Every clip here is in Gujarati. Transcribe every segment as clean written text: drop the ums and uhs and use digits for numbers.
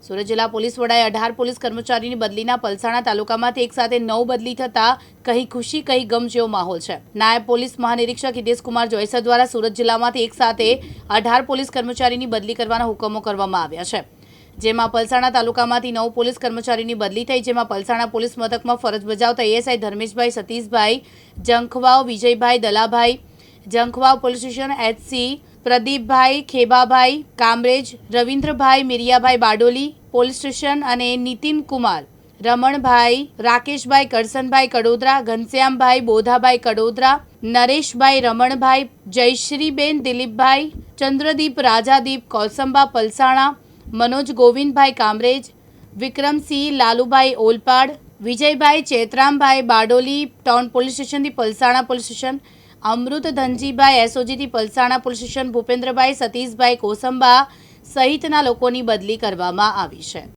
સુરત જિલ્લા પોલીસ વડાએ 18 પોલીસ કર્મચારીની બદલીના પલસાણા તાલુકામાંથી એક સાથે 9 બદલી થતા કહી ખુશી કહી ગમ જેવો માહોલ છે। નાયબ પોલીસ મહાનિરીક્ષક હિતેશ કુમાર જોઈસર દ્વારા સુરત જિલ્લામાંથી એક સાથે 18 પોલીસ કર્મચારીની બદલી કરવાના હુકમો કરવામાં આવ્યા છે, જેમાં પલસાણા તાલુકામાંથી 9 પોલીસ કર્મચારીની બદલી થઈ, જેમાં પલસાણા પોલીસ મથકમાં ફરજ બજાવતા ASI Dharmeshbhai Satishbhai Jankhvav, Vijaybhai Dalabhai Jankhvav police station, HC Pradipbhai Khebabhai Kamrej, Ravindrabhai Miriyabhai Bardoli police station અને નીતિન કુમાર રમણભાઈ, રાકેશભાઈ કરસનભાઈ કડોદરા, ઘનશ્યામભાઈ બોધાભાઈ કડોદરા, નરેશભાઈ રમણભાઈ, જયશ્રીબેન દિલીપભાઈ, ચંદ્રદીપ રાજાદીપ કોસંબા પલસાણા, મનોજ ગોવિંદભાઈ કામરેજ, વિક્રમસિંહ લાલુભાઈ ઓલપાડ, વિજયભાઈ ચેતરામભાઈ બારડોલી ટાઉન પોલીસ સ્ટેશનથી પલસાણા પોલીસ સ્ટેશન, અમૃત ધનજીભાઈ એસઓજીથી પલસાણા પોલીસ સ્ટેશન, ભૂપેન્દ્રભાઈ સતીશભાઈ કોસંબા સહિતના લોકોની બદલી કરવામાં આવી છે।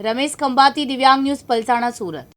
રમેશ ખંભાતી, દિવ્યાંગ ન્યૂઝ, પલસાણા, સુરત।